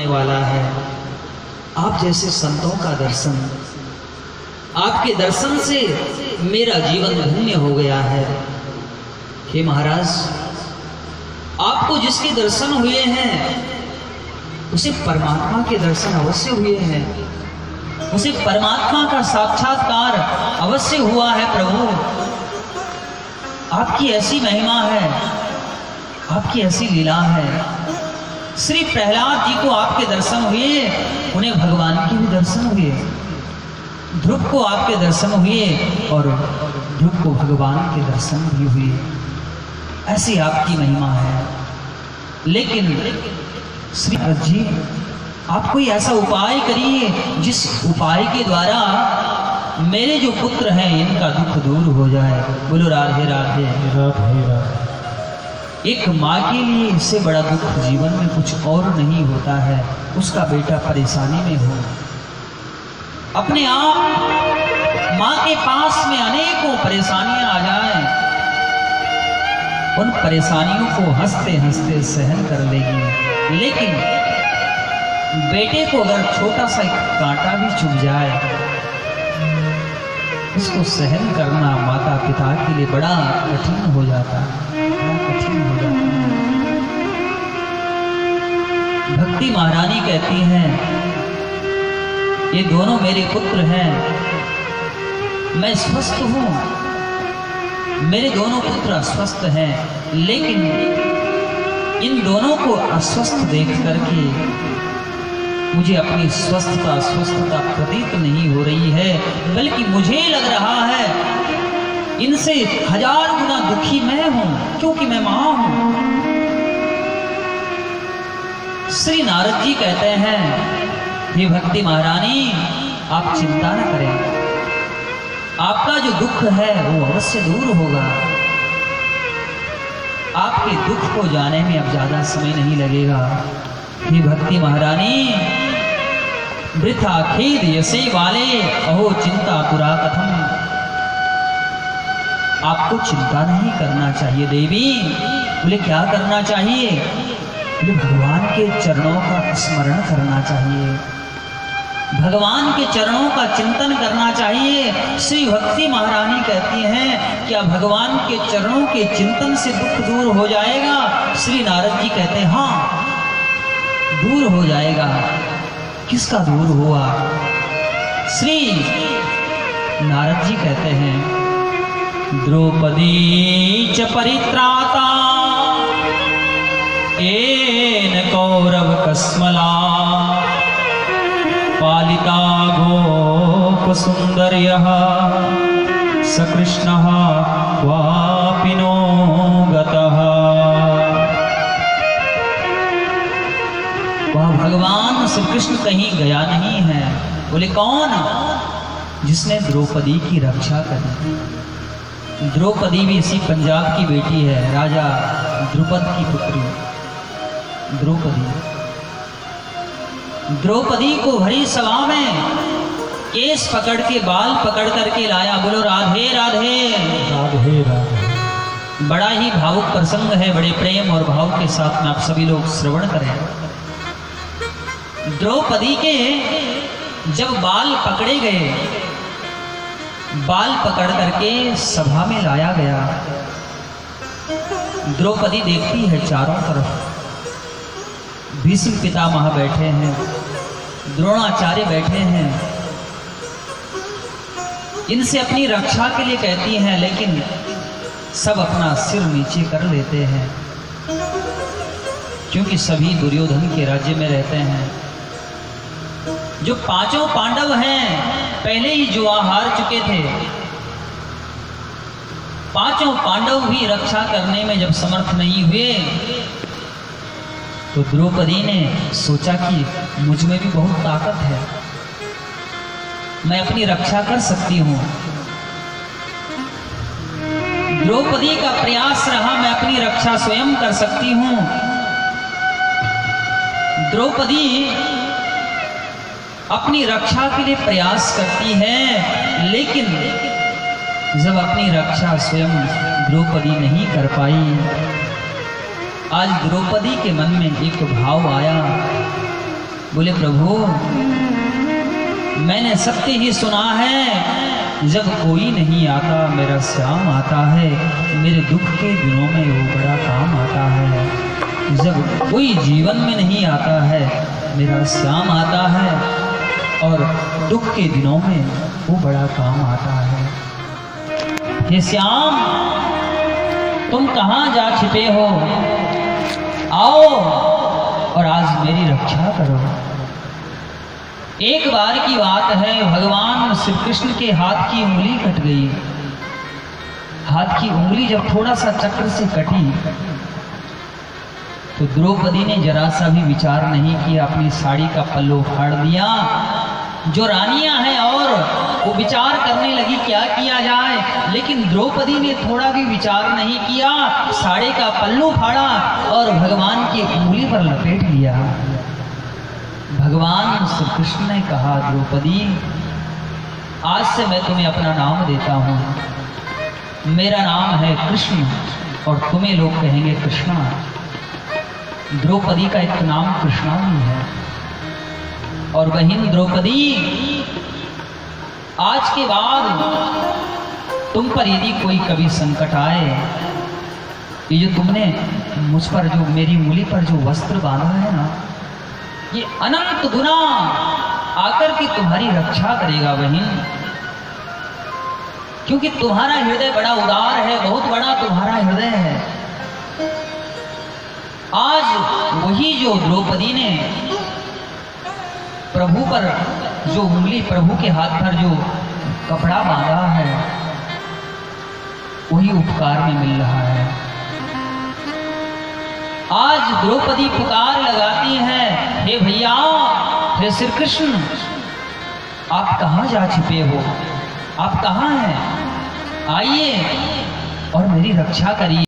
होने वाला है। आप जैसे संतों का दर्शन, आपके दर्शन से मेरा जीवन धन्य हो गया है। हे महाराज, आपको जिसके दर्शन हुए हैं उसे परमात्मा के दर्शन अवश्य हुए हैं, उसे परमात्मा का साक्षात्कार अवश्य हुआ है। प्रभु, आपकी ऐसी महिमा है, आपकी ऐसी लीला है। श्री प्रहलाद जी को आपके दर्शन हुए, उन्हें भगवान के भी दर्शन हुए। ध्रुव को आपके दर्शन हुए और ध्रुव को भगवान के दर्शन भी हुए। ऐसी आपकी महिमा है। लेकिन श्री नारद जी, आप कोई ऐसा उपाय करिए जिस उपाय के द्वारा मेरे जो पुत्र हैं इनका दुख दूर हो जाए। बोलो राधे राधे राधे राधे। एक माँ के लिए इससे बड़ा दुख जीवन में कुछ और नहीं होता है, उसका बेटा परेशानी में हो। अपने आप माँ के पास में अनेकों परेशानियां आ जाएं, उन परेशानियों को हंसते हंसते सहन कर लेगी। लेकिन बेटे को अगर छोटा सा कांटा भी चुभ जाए, उसको सहन करना माता पिता के लिए बड़ा कठिन हो जाता है, बड़ा कठिन हो जाता है। भक्ति महारानी कहती हैं, ये दोनों मेरे पुत्र हैं, मैं स्वस्थ हूं, मेरे दोनों पुत्र अस्वस्थ हैं, लेकिन इन दोनों को अस्वस्थ देख करके मुझे अपनी स्वस्थता प्रतीत नहीं हो रही है, बल्कि मुझे लग रहा है इनसे 1000 गुना दुखी मैं हूं, क्योंकि मैं मां हूं। श्री नारद जी कहते हैं, हे भक्ति महारानी, आप चिंता न करें, आपका जो दुख है वो अवश्य दूर होगा। आपके दुख को जाने में अब ज्यादा समय नहीं लगेगा। हे भक्ति महारानी, वृथा खेद यसे वाले, अहो चिंता पुरा कथम। आपको चिंता नहीं करना चाहिए देवी। बोले क्या करना चाहिए? बोले भगवान के चरणों का स्मरण करना चाहिए, भगवान के चरणों का चिंतन करना चाहिए। श्री भक्ति महारानी कहती हैं, क्या भगवान के चरणों के चिंतन से दुख दूर हो जाएगा? श्री नारद जी कहते हैं, हाँ दूर हो जाएगा। किसका दूर हुआ? श्री नारद जी कहते हैं, द्रौपदी च परित्राता येन कौरव कस्मला, पालिता गोप सुंदर्यः सकृष्णः क्वापि नो गतः। वह भगवान श्री कृष्ण कहीं गया नहीं है। बोले कौन? जिसने द्रौपदी की रक्षा करी। द्रौपदी भी इसी पंजाब की बेटी है, राजा द्रुपद की पुत्री द्रौपदी। द्रौपदी को भरी सभा में केस पकड़ के, बाल पकड़ करके लाया। बोलो राधे राधे राधे राधे। बड़ा ही भावुक प्रसंग है, बड़े प्रेम और भाव के साथ में आप सभी लोग श्रवण करें। द्रौपदी के जब बाल पकड़े गए, बाल पकड़ करके सभा में लाया गया। द्रौपदी देखती है चारों तरफ, भीष्म पितामह बैठे हैं, द्रोणाचार्य बैठे हैं, इनसे अपनी रक्षा के लिए कहती हैं, लेकिन सब अपना सिर नीचे कर लेते हैं, क्योंकि सभी दुर्योधन के राज्य में रहते हैं। जो पांचों पांडव हैं पहले ही जुआ हार चुके थे। पांचों पांडव भी रक्षा करने में जब समर्थ नहीं हुए, तो द्रौपदी ने सोचा कि मुझ में भी बहुत ताकत है, मैं अपनी रक्षा कर सकती हूँ। द्रौपदी का प्रयास रहा, मैं अपनी रक्षा स्वयं कर सकती हूँ। द्रौपदी अपनी रक्षा के लिए प्रयास करती है, लेकिन जब अपनी रक्षा स्वयं द्रौपदी नहीं कर पाई, आज द्रौपदी के मन में एक भाव आया बोले प्रभु मैंने सत्य ही सुना है, जब कोई नहीं आता मेरा श्याम आता है, मेरे दुख के दिनों में वो बड़ा काम आता है। जब कोई जीवन में नहीं आता है मेरा श्याम आता है, और दुख के दिनों में वो बड़ा काम आता है। हे श्याम तुम कहाँ जा छिपे हो, आओ और आज मेरी रक्षा करो। एक बार की बात है, भगवान श्री कृष्ण के हाथ की उंगली कट गई। हाथ की उंगली जब थोड़ा सा चक्र से कटी तो द्रौपदी ने जरा सा भी विचार नहीं किया, अपनी साड़ी का पल्लू फाड़ दिया। जो रानियां हैं और वो विचार करने लगी क्या किया जाए, लेकिन द्रौपदी ने थोड़ा भी विचार नहीं किया, साड़ी का पल्लू फाड़ा और भगवान की उंगली पर लपेट लिया। भगवान श्री कृष्ण ने कहा द्रौपदी आज से मैं तुम्हें अपना नाम देता हूँ, मेरा नाम है कृष्ण और तुम्हें लोग कहेंगे कृष्णा। द्रौपदी का एक नाम कृष्णा भी है। और बहन द्रौपदी आज के बाद तुम पर यदि कोई कभी संकट आए, ये जो तुमने मुझ पर जो मेरी उंगली पर जो वस्त्र बांधा है ना, ये अनंत गुना आकर के तुम्हारी रक्षा करेगा बहन, क्योंकि तुम्हारा हृदय बड़ा उदार है, बहुत बड़ा तुम्हारा हृदय है। आज वही जो द्रौपदी ने प्रभु पर जो उंगली, प्रभु के हाथ पर जो कपड़ा बांधा है, वही उपकार में मिल रहा है। आज द्रौपदी पुकार लगाती है, हे भैया, हे श्री कृष्ण आप कहाँ जा छिपे हो, आप कहाँ हैं, आइए और मेरी रक्षा करिए।